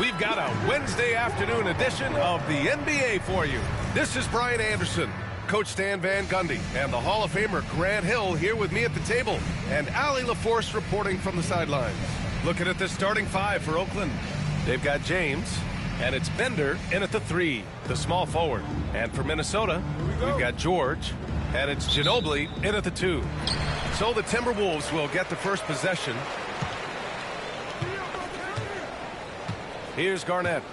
We've got a Wednesday afternoon edition of the NBA for you. This is Brian Anderson, Coach Stan Van Gundy, and the Hall of Famer Grant Hill here with me at the table, and Allie LaForce reporting from the sidelines. Looking at this starting five for Oakland. They've got James, and it's Bender in at the 3, the small forward. And for Minnesota, we've got George, and it's Ginobili in at the 2. So the Timberwolves will get the first possession. Here's Garnett.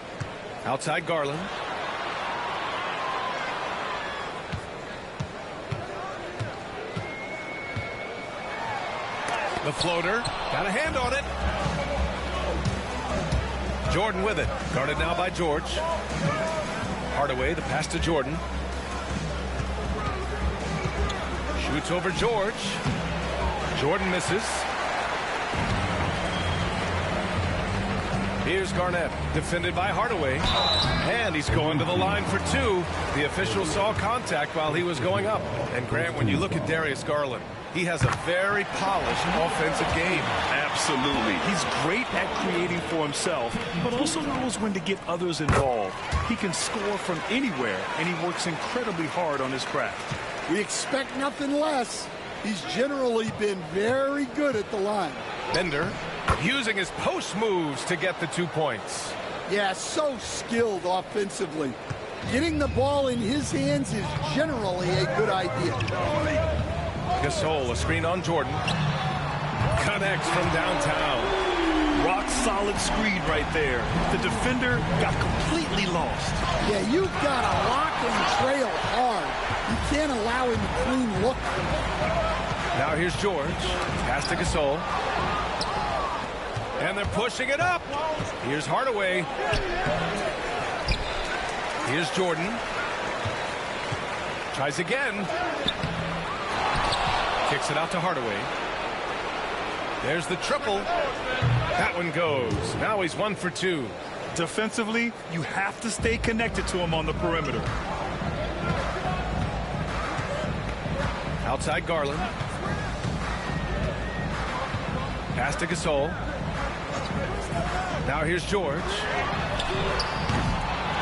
Outside Garland. The floater. Got a hand on it. Jordan with it. Guarded now by George. Hardaway, the pass to Jordan. Shoots over George. Jordan misses. Here's Garnett, defended by Hardaway. And he's going to the line for 2. The official saw contact while he was going up. And Grant, when you look at Darius Garland, he has a very polished offensive game. Absolutely. He's great at creating for himself, but also knows when to get others involved. He can score from anywhere, and he works incredibly hard on his craft. We expect nothing less. He's generally been very good at the line. Bender using his post moves to get the 2 points. Yeah, so skilled offensively. Getting the ball in his hands is generally a good idea. Gasol, a screen on Jordan. Connects from downtown. Rock solid screen right there. The defender got completely lost. Yeah, you've got to lock and trail hard. You can't allow him to clean look. Now here's George. Pass to Gasol. And they're pushing it up. Here's Hardaway. Here's Jordan. Tries again. Kicks it out to Hardaway. There's the triple. That one goes. Now he's 1 for 2. Defensively, you have to stay connected to him on the perimeter. Outside Garland. Pass to Gasol. Now here's George.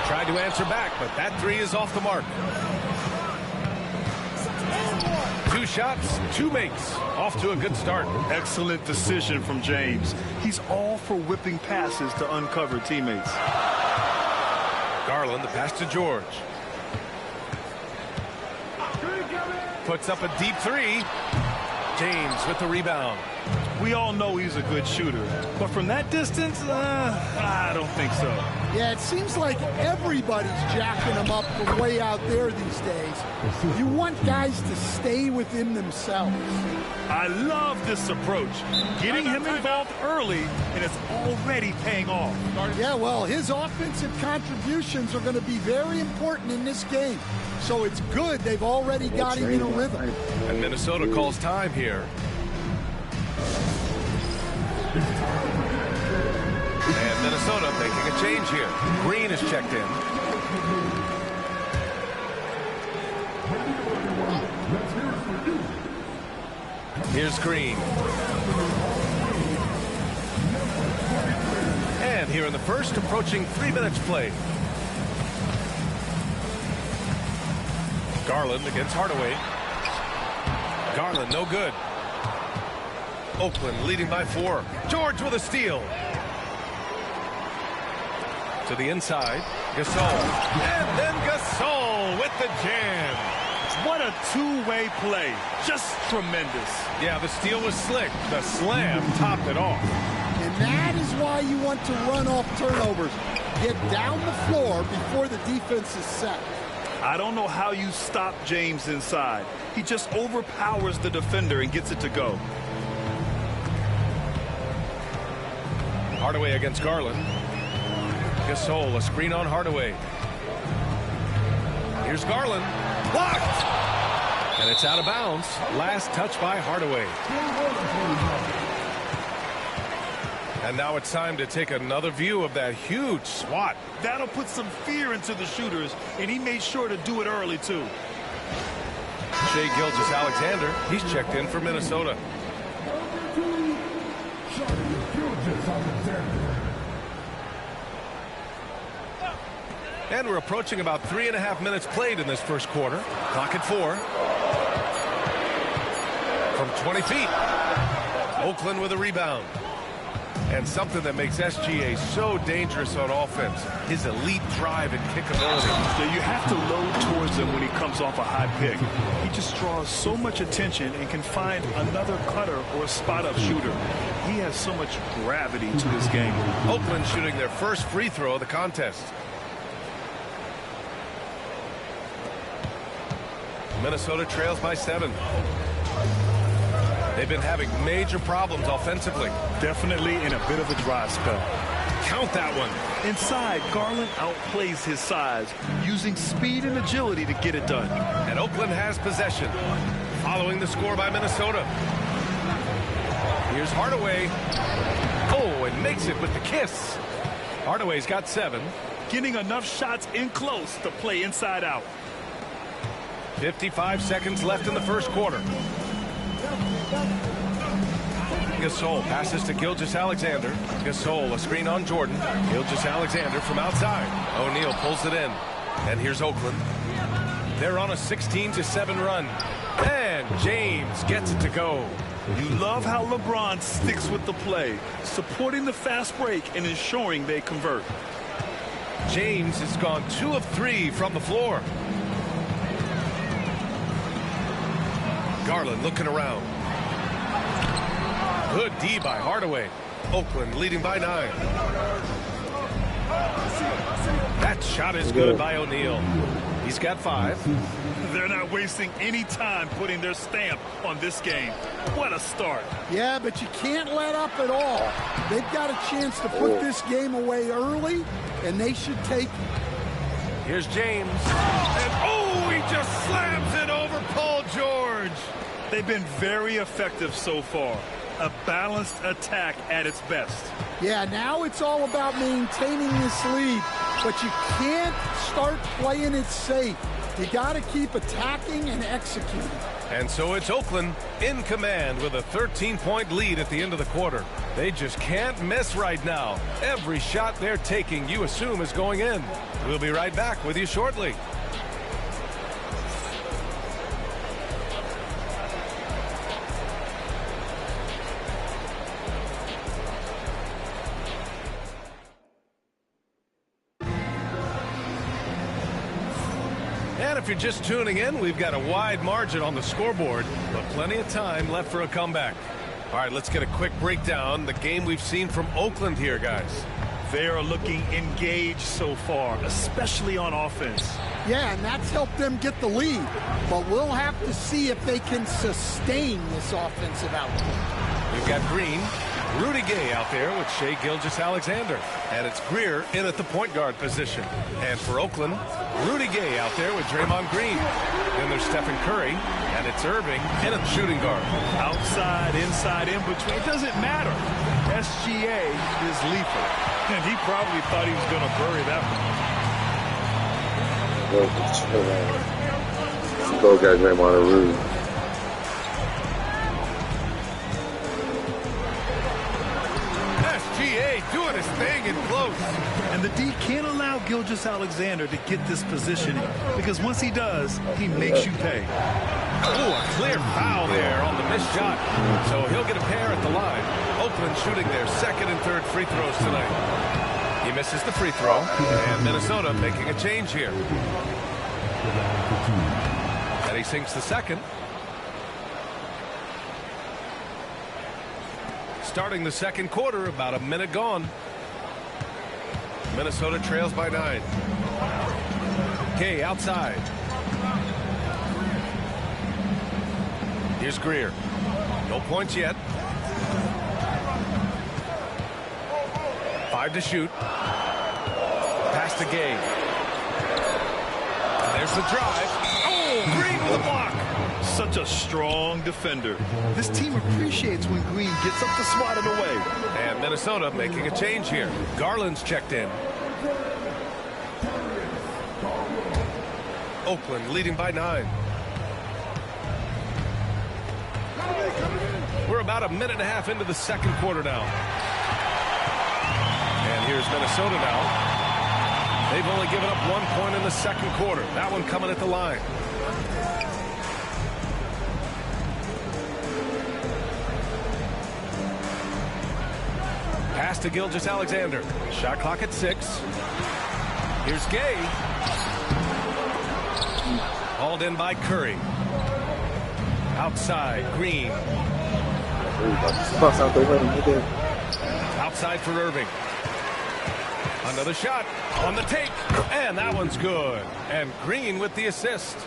Tried to answer back, but that 3 is off the mark. 2 shots, 2 makes. Off to a good start. Excellent decision from James. He's all for whipping passes to uncover teammates. Garland, the pass to George. Puts up a deep 3. James with the rebound. We all know he's a good shooter, but from that distance, I don't think so. Yeah, it seems like everybody's jacking him up from way out there these days. You want guys to stay within themselves. I love this approach. Getting him involved early, and it's already paying off. Yeah, well, his offensive contributions are going to be very important in this game. So it's good they've already got him in a rhythm. And Minnesota calls time here. And Minnesota making a change here. Green is checked in. Here's Green. And here in the first, approaching 3 minutes played. Garland against Hardaway. Garland, no good. Oakland leading by 4. George with a steal. To the inside. Gasol. And then Gasol with the jam. What a two-way play. Just tremendous. Yeah, the steal was slick. The slam topped it off. And that is why you want to run off turnovers. Get down the floor before the defense is set. I don't know how you stop James inside. He just overpowers the defender and gets it to go. Hardaway against Garland. Gasol, a screen on Hardaway. Here's Garland. Blocked! And it's out of bounds. Last touch by Hardaway. And now it's time to take another view of that huge swat. That'll put some fear into the shooters, and he made sure to do it early, too. Shai Gilgeous-Alexander, he's checked in for Minnesota. And we're approaching about 3.5 minutes played in this first quarter. Clock at 4. From 20 feet. Oakland with a rebound. And something that makes SGA so dangerous on offense, his elite drive and kick ability. Yeah, you have to load towards him when he comes off a high pick. He just draws so much attention and can find another cutter or a spot-up shooter. He has so much gravity to his game. Oakland shooting their first free throw of the contest. Minnesota trails by 7. They've been having major problems offensively. Definitely in a bit of a dry spell. Count that one. Inside, Garland outplays his size, using speed and agility to get it done. And Oakland has possession. Following the score by Minnesota. Here's Hardaway. Oh, and makes it with the kiss. Hardaway's got 7. Getting enough shots in close to play inside out. 55 seconds left in the first quarter. Gasol passes to Gilgeous-Alexander. Gasol, a screen on Jordan. Gilgeous-Alexander from outside. O'Neal pulls it in. And here's Oakland. They're on a 16-7 run. And James gets it to go. You love how LeBron sticks with the play, supporting the fast break and ensuring they convert. James has gone 2 of 3 from the floor. Garland looking around. Good D by Hardaway. Oakland leading by 9. That shot is good by O'Neal. He's got 5. They're not wasting any time putting their stamp on this game. What a start. Yeah, but you can't let up at all. They've got a chance to put this game away early, and they should take it. Here's James. And oh, he just slams it over Paul George. They've been very effective so far. A balanced attack at its best. Yeah, now it's all about maintaining this lead, but you can't start playing it safe. You got to keep attacking and executing. And so it's Oakland in command with a 13-point lead at the end of the quarter. They just can't miss right now. Every shot they're taking, you assume, is going in. We'll be right back with you shortly. And if you're just tuning in, we've got a wide margin on the scoreboard, but plenty of time left for a comeback. All right, let's get a quick breakdown. The game we've seen from Oakland here, guys. They are looking engaged so far, especially on offense. Yeah, and that's helped them get the lead. But we'll have to see if they can sustain this offensive output. We've got Green, Rudy Gay out there with Shai Gilgeous-Alexander. And it's Greer in at the point guard position. And for Oakland, Rudy Gay out there with Draymond Green. Then there's Stephen Curry, and it's Irving in at the shooting guard. Outside, inside, in between, it doesn't matter. SGA is lethal. And he probably thought he was going to bury that one. Those guys may want to lose. SGA doing his thing in close. And the D can't allow Gilgeous-Alexander to get this positioning, because once he does, he makes you pay. Oh, a clear foul there on the missed shot. So he'll get a pair at the line. Oakland shooting their second and third free throws tonight. He misses the free throw, and Minnesota making a change here. And he sinks the second. Starting the second quarter, about a minute gone. Minnesota trails by 9. Kay outside. Here's Greer. No points yet. 5 to shoot. Pass to Gay. There's the drive. Oh, Green with a block. Such a strong defender. This team appreciates when Green gets up to swat it away. And Minnesota making a change here. Garland's checked in. Oakland leading by 9. We're about a minute and a half into the second quarter now. And here's Minnesota now. They've only given up 1 point in the second quarter. That one coming at the line. Pass to Gilgeous-Alexander. Shot clock at 6. Here's Gay. Hauled in by Curry. Outside, Green. Outside for Irving. Another shot on the take, and that one's good. And Green with the assist.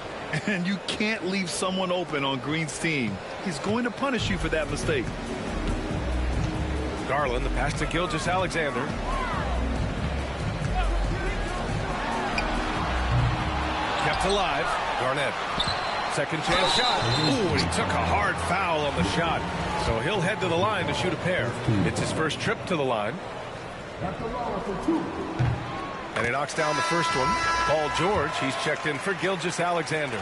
And you can't leave someone open on Green's team. He's going to punish you for that mistake. Garland, the pass to Gilgeous-Alexander. Kept alive. Garnett. Second chance shot. Ooh, he took a hard foul on the shot. So he'll head to the line to shoot a pair. It's his first trip to the line. And he knocks down the first one. Paul George, he's checked in for Gilgeous-Alexander.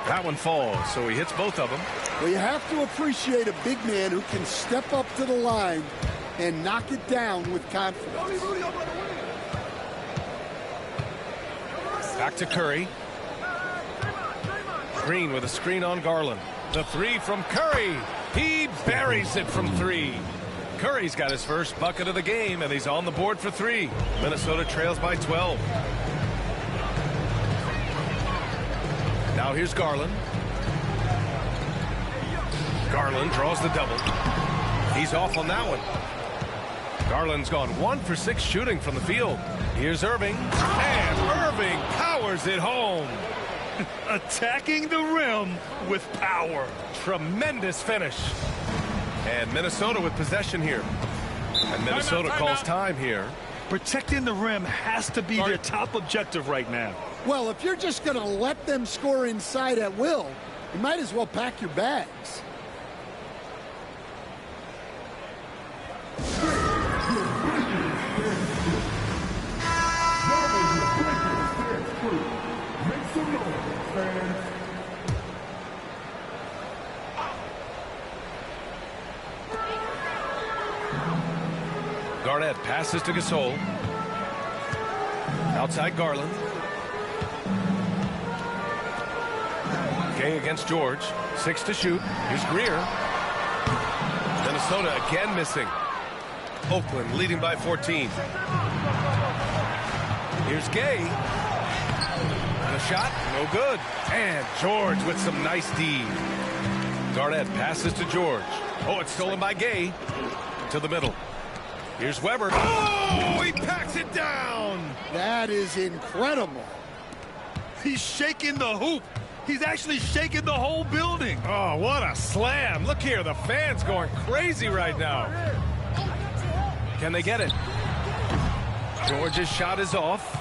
That one falls, so he hits both of them. Well, you have to appreciate a big man who can step up to the line and knock it down with confidence. Back to Curry. Green with a screen on Garland. The three from Curry. He buries it from 3. Curry's got his first bucket of the game, and he's on the board for 3. Minnesota trails by 12. Now here's Garland. Garland draws the double. He's off on that one. Garland's gone 1 for 6 shooting from the field. Here's Irving. And Irving powers it home. Attacking the rim with power. Tremendous finish. And Minnesota with possession here. And Minnesota calls time here. Protecting the rim has to be their top objective right now. Well, if you're just going to let them score inside at will, you might as well pack your bags. Garnett passes to Gasol. Outside Garland. Gay against George. 6 to shoot. Here's Greer. Minnesota again missing. Oakland leading by 14. Here's Gay. And a shot, no good. And George with some nice D. Garnett passes to George. Oh, it's stolen by Gay. To the middle. Here's Weber. Oh, he packs it down. That is incredible. He's shaking the hoop. He's actually shaking the whole building. Oh, what a slam. Look here, the fans going crazy right now. Can they get it? George's shot is off.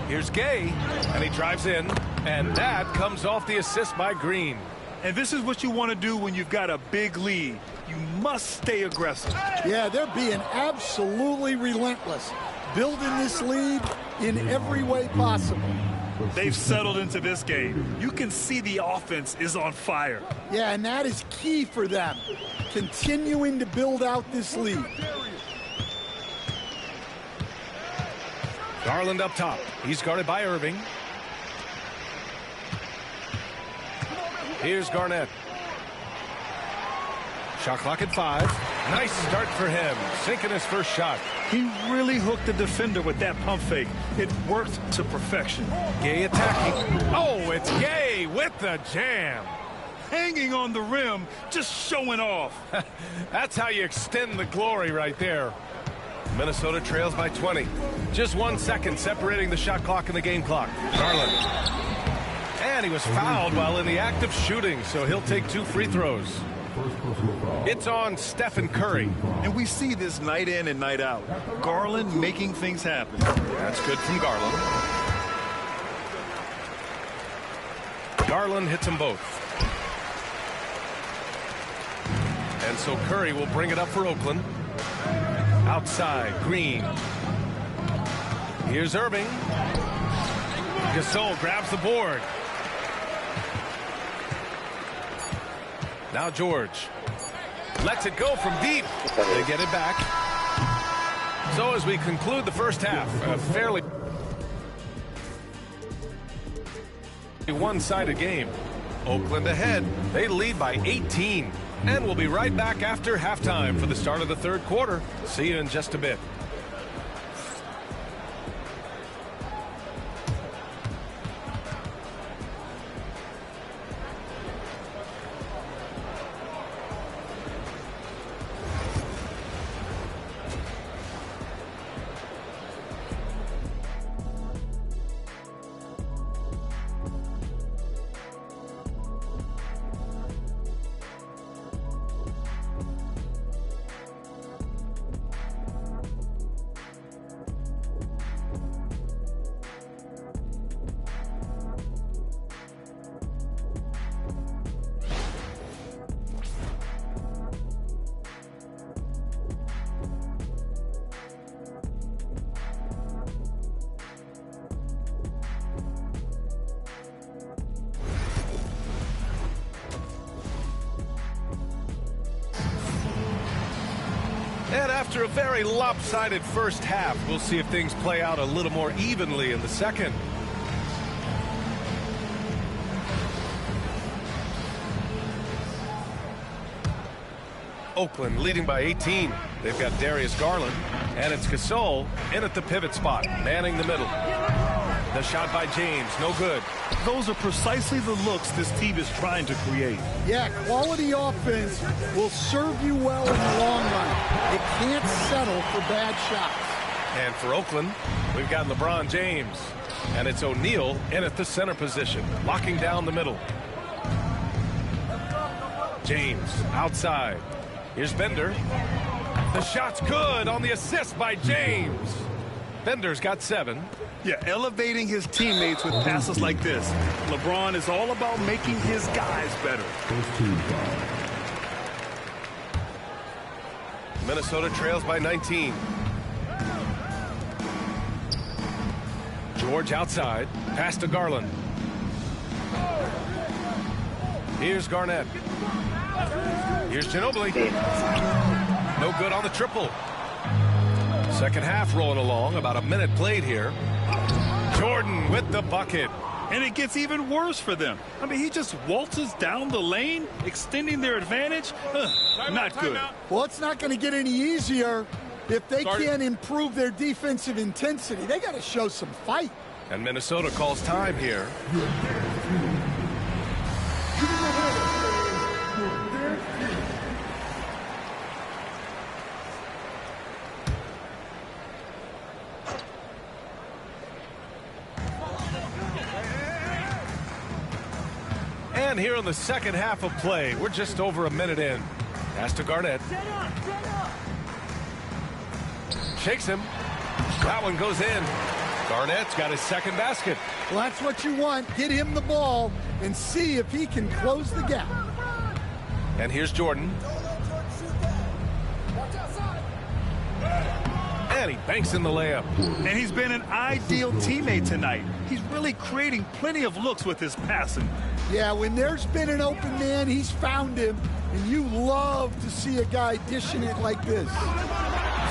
Here's Gay, and he drives in, and that comes off the assist by Green. And this is what you want to do when you've got a big lead. You must stay aggressive. Yeah, they're being absolutely relentless, building this lead in every way possible. They've settled into this game. You can see the offense is on fire. Yeah, and that is key for them, continuing to build out this lead. Garland up top. He's guarded by Irving. Here's Garnett. Shot clock at 5. Nice start for him. Sinking his first shot. He really hooked the defender with that pump fake. It worked to perfection. Gay attacking. Oh, it's Gay with the jam. Hanging on the rim, just showing off. That's how you extend the glory right there. Minnesota trails by 20. Just 1 second separating the shot clock and the game clock. Garland. And he was fouled while in the act of shooting, so he'll take 2 free throws. It's on Stephen Curry. And we see this night in and night out. Garland making things happen. That's good from Garland. Garland hits them both. And so Curry will bring it up for Oakland. Outside, Green. Here's Irving. Gasol grabs the board. Now George lets it go from deep. They get it back. So as we conclude the first half, a fairly one-sided game. Oakland ahead. They lead by 18. And we'll be right back after halftime for the start of the third quarter. See you in just a bit. And after a very lopsided first half, we'll see if things play out a little more evenly in the second. Oakland leading by 18. They've got Darius Garland, and it's Gasol in at the pivot spot, manning the middle. The shot by James, no good. Those are precisely the looks this team is trying to create. Yeah, quality offense will serve you well in the long run. It can't settle for bad shots. And for Oakland, we've got LeBron James. And it's O'Neal in at the center position, locking down the middle. James outside. Here's Bender. The shot's good on the assist by James. Bender's got 7. Yeah, elevating his teammates with passes like this. LeBron is all about making his guys better. Minnesota trails by 19. George outside. Pass to Garland. Here's Garnett. Here's Ginobili. No good on the triple. Second half rolling along. About a minute played here. Jordan with the bucket. And it gets even worse for them. I mean, he just waltzes down the lane, extending their advantage. Not good. Well, it's not going to get any easier if they can't improve their defensive intensity. They got to show some fight. And Minnesota calls time here. And here in the second half of play, we're just over a minute in. Pass to Garnett. Shakes him. That one goes in. Garnett's got his second basket. Well, that's what you want. Get him the ball and see if he can close the gap. And here's Jordan. And he banks in the layup. And he's been an ideal teammate tonight. He's really creating plenty of looks with his passing. Yeah, when there's been an open man, he's found him. And you love to see a guy dishing it like this.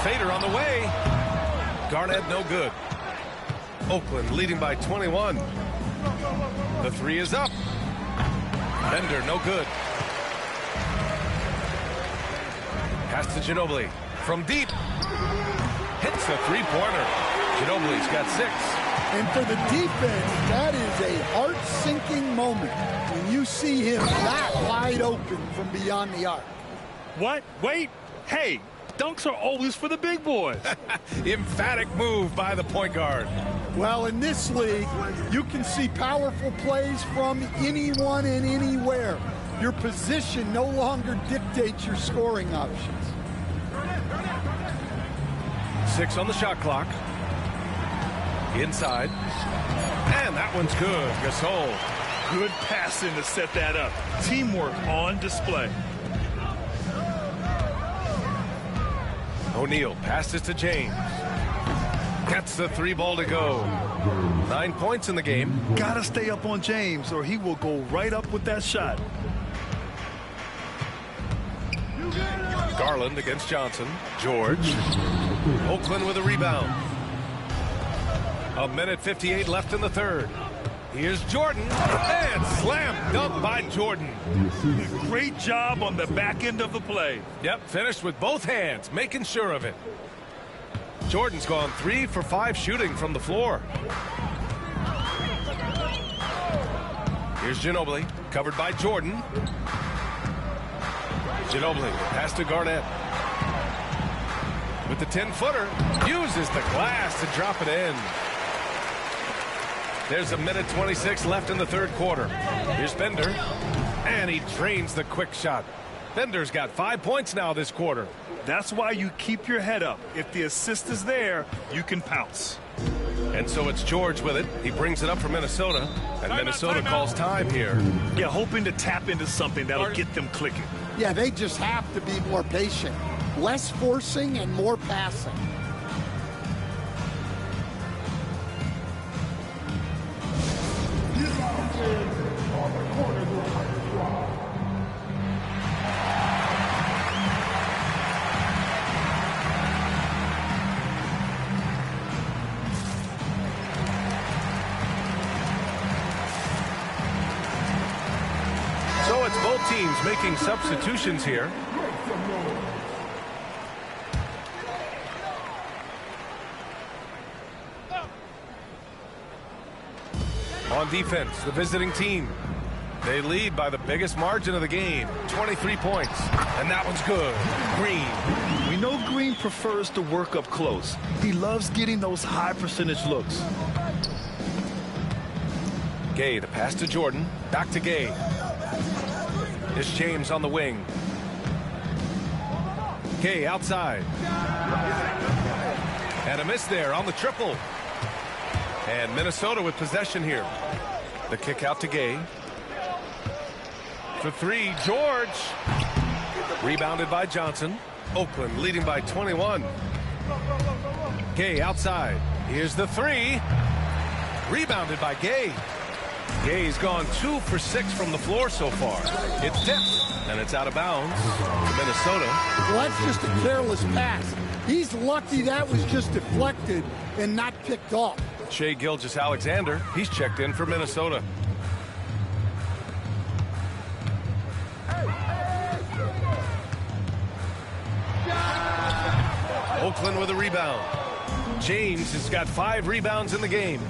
Fader on the way. Garnett no good. Oakland leading by 21. The three is up. Bender no good. Pass to Ginobili. From deep. Hits the three-pointer. Ginobili's got 6. And for the defense, that is a heart-sinking moment when you see him that wide open from beyond the arc. What? Wait. Hey, dunks are always for the big boys. Emphatic move by the point guard. Well, in this league, you can see powerful plays from anyone and anywhere. Your position no longer dictates your scoring options. 6 on the shot clock. Inside. And that one's good. Gasol. Good passing to set that up. Teamwork on display. O'Neal passes to James. Gets the 3 ball to go. 9 points in the game. Gotta stay up on James or he will go right up with that shot. Garland against Johnson. George. Oakland with a rebound. 1:58 left in the third. Here's Jordan, and slam dunk by Jordan. Great job on the back end of the play. Yep, finished with both hands, making sure of it. Jordan's gone 3 for 5 shooting from the floor. Here's Ginobili, covered by Jordan. Ginobili, pass to Garnett. With the 10-footer, uses the glass to drop it in. There's 1:26 left in the third quarter. Here's Bender, and he drains the quick shot. Bender's got 5 points now this quarter. That's why you keep your head up. If the assist is there, you can pounce. And so it's George with it. He brings it up for Minnesota, and Minnesota calls time here. Yeah, hoping to tap into something that'll get them clicking. Yeah, they just have to be more patient. Less forcing and more passing. So it's both teams making substitutions here. On defense, the visiting team. They lead by the biggest margin of the game, 23 points. And that one's good. Green. We know Green prefers to work up close. He loves getting those high percentage looks. Gay, the pass to Jordan. Back to Gay. It's James on the wing. Gay outside. And a miss there on the triple. And Minnesota with possession here. The kick out to Gay. For 3, George. Rebounded by Johnson. Oakland leading by 21. Gay outside. Here's the 3. Rebounded by Gay. Gay's gone 2 for 6 from the floor so far. It's tipped, and it's out of bounds to Minnesota. Well, that's just a careless pass. He's lucky that was just deflected and not picked off. Shai Gilgeous-Alexander, he's checked in for Minnesota. Oakland with a rebound. James has got 5 rebounds in the game.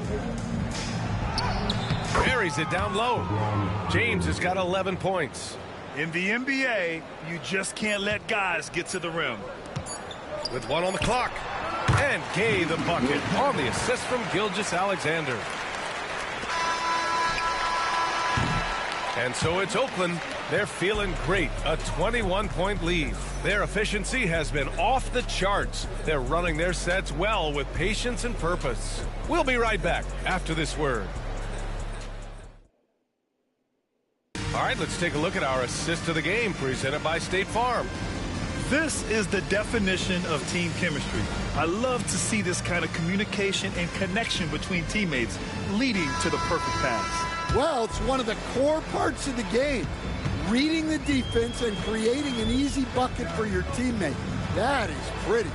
Buries it down low. James has got 11 points. In the NBA, you just can't let guys get to the rim. With 1 on the clock. And Gay the bucket on the assist from Gilgeous-Alexander. And so it's Oakland. They're feeling great. A 21-point lead. Their efficiency has been off the charts. They're running their sets well with patience and purpose. We'll be right back after this word. All right, let's take a look at our assist of the game presented by State Farm. This is the definition of team chemistry. I love to see this kind of communication and connection between teammates leading to the perfect pass. Well, it's one of the core parts of the game. Reading the defense and creating an easy bucket for your teammate. That is pretty.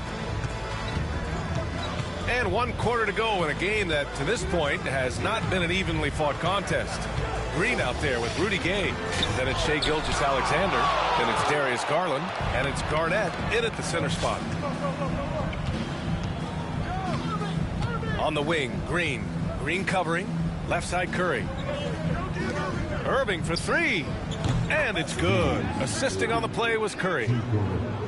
And 1 quarter to go in a game that, to this point, has not been an evenly fought contest. Green out there with Rudy Gay. Then it's Shai Gilgeous-Alexander. Then it's Darius Garland. And it's Garnett in at the center spot. On the wing, Green. Green covering. Left side, Curry. Irving for 3. And it's good. Assisting on the play was Curry.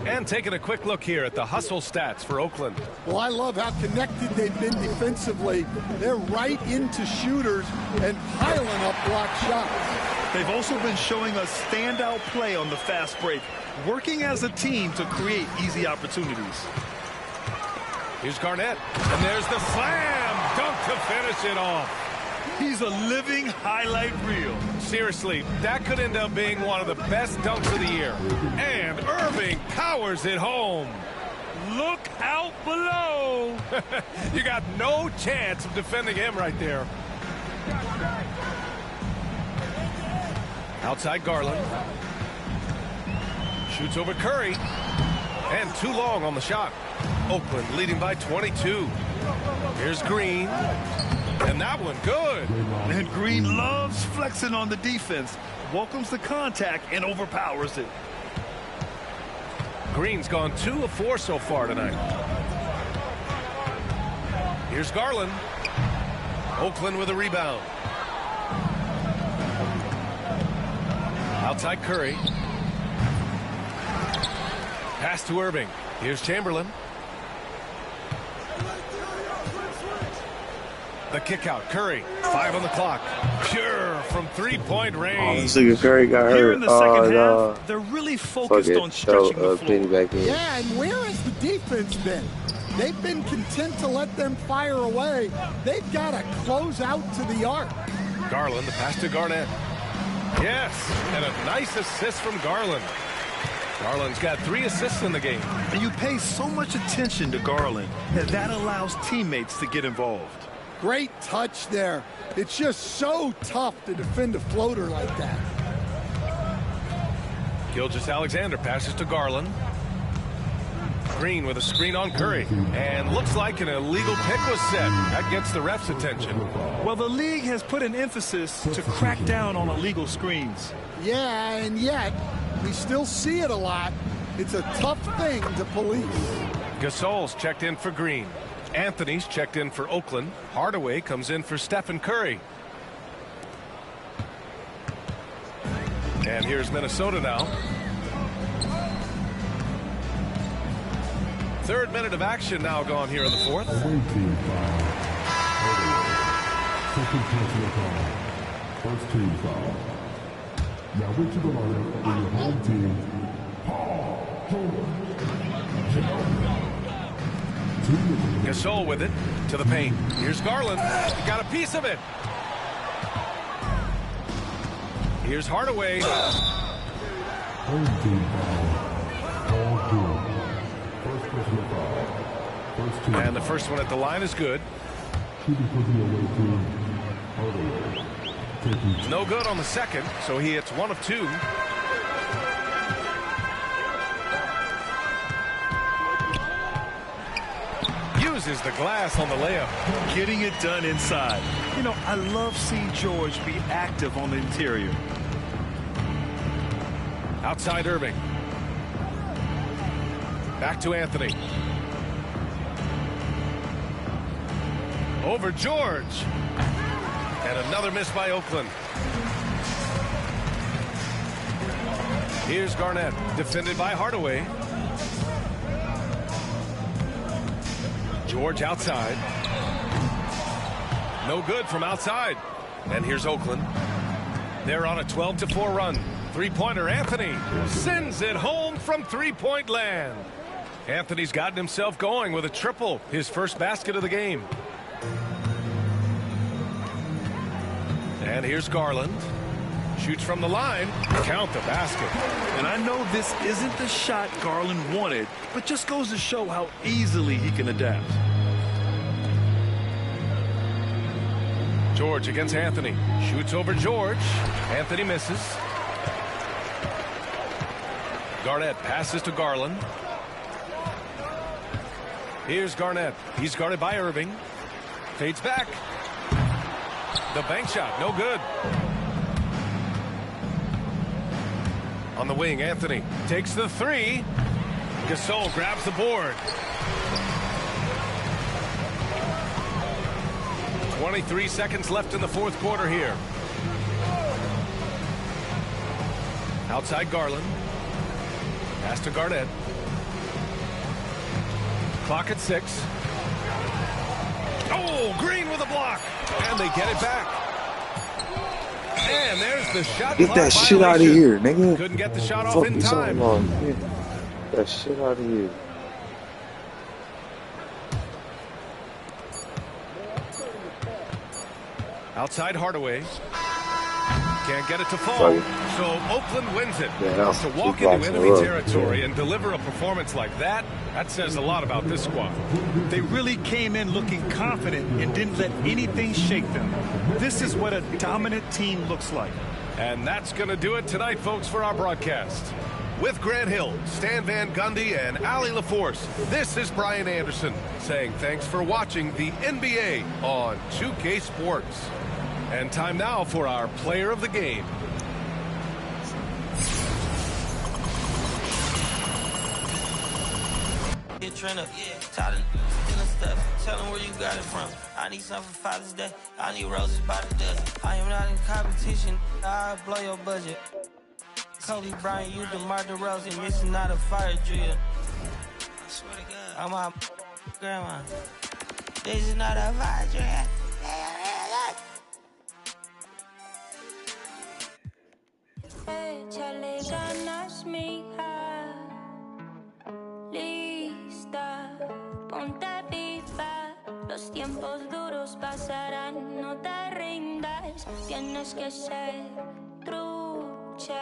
And taking a quick look here at the hustle stats for Oakland. Well, I love how connected they've been defensively. They're right into shooters and piling up block shots. They've also been showing us standout play on the fast break, working as a team to create easy opportunities. Here's Garnett. And there's the slam dunk to finish it off. He's a living highlight reel. Seriously, that could end up being one of the best dunks of the year. And Irving powers it home. Look out below. You got no chance of defending him right there. Outside Garland. Shoots over Curry. too long on the shot. Oakland leading by 22. Here's Green. And that one good. And Green loves flexing on the defense. Welcomes the contact and overpowers it. Green's gone 2 of 4 so far tonight. Here's Garland. Oakland with a rebound. Outside Curry. Pass to Irving. Here's Chamberlain. The kick out. Curry. 5 on the clock. Pure from 3-point range. This nigga Curry got hurt. Here in the second half, they're really focused on stretching the floor. Back in. Yeah, and where has the defense been? They've been content to let them fire away. They've got to close out to the arc. Garland, the pass to Garnett. Yes, and a nice assist from Garland. Garland's got 3 assists in the game. And you pay so much attention to Garland that allows teammates to get involved. Great touch there. It's just so tough to defend a floater like that. Gilgeous-Alexander passes to Garland. Green with a screen on Curry. And looks like an illegal pick was set. That gets the ref's attention. Well, the league has put an emphasis to crack down on illegal screens. Yeah, and yet we still see it a lot. It's a tough thing to police. Gasol's checked in for Green. Anthony's checked in for Oakland. Hardaway comes in for Stephen Curry. And here's Minnesota now. 3rd minute of action now gone here in the 4th. Second personal foul. First team foul. Now which of the line for your home team? Paul George. Gasol with it to the paint. Here's Garland. He got a piece of it. Here's Hardaway. Home team foul. Paul George. First personal foul. First team. And the first one at the line is good. Shooting for the away team. Hardaway. Taking No good on the second, so he hits 1 of 2. Uses the glass on the layup. Getting it done inside. You know, I love seeing George be active on the interior. Outside Irving. Back to Anthony. Over George. And another miss by Oakland. Here's Garnett, defended by Hardaway. George outside. No good from outside. And here's Oakland. They're on a 12-4 run. 3-pointer Anthony sends it home from 3-point land. Anthony's gotten himself going with a triple, his first basket of the game. And here's Garland. Shoots from the line. Count the basket. And I know this isn't the shot Garland wanted, but just goes to show how easily he can adapt. George against Anthony. Shoots over George. Anthony misses. Garnett passes to Garland. Here's Garnett. He's guarded by Irving. Fades back. The bank shot, no good. On the wing, Anthony takes the 3. Gasol grabs the board. 23 seconds left in the 4th quarter here. Outside Garland. Pass to Garnett. Clock at 6. Oh, Green with a block. And they get it back. And there's the shot. Get that shit out of here, nigga. Couldn't get the shot off in time. Get that shit out of here. Outside Hardaway. Can't get it to fall. So Oakland wins it. Yeah, to walk into enemy territory and deliver a performance like that, that says a lot about this squad. They really came in looking confident and didn't let anything shake them. This is what a dominant team looks like. And that's going to do it tonight, folks, for our broadcast. With Grant Hill, Stan Van Gundy, and Allie LaForce, this is Brian Anderson saying thanks for watching the NBA on 2K Sports. And time now for our player of the game. Trainer, tired of stealing stuff. Tell them where you got it from. I need something for Father's Day. I need roses by the dozen. I am not in competition. I'll blow your budget. Kobe Bryant, you DeMar DeRozan, missing out a fire drill. I swear to God. I'm my grandma. This is not a fire drill. Échale ganas, mija. Lista, ponte viva. Los tiempos duros pasarán, no te rindas. Tienes que ser true.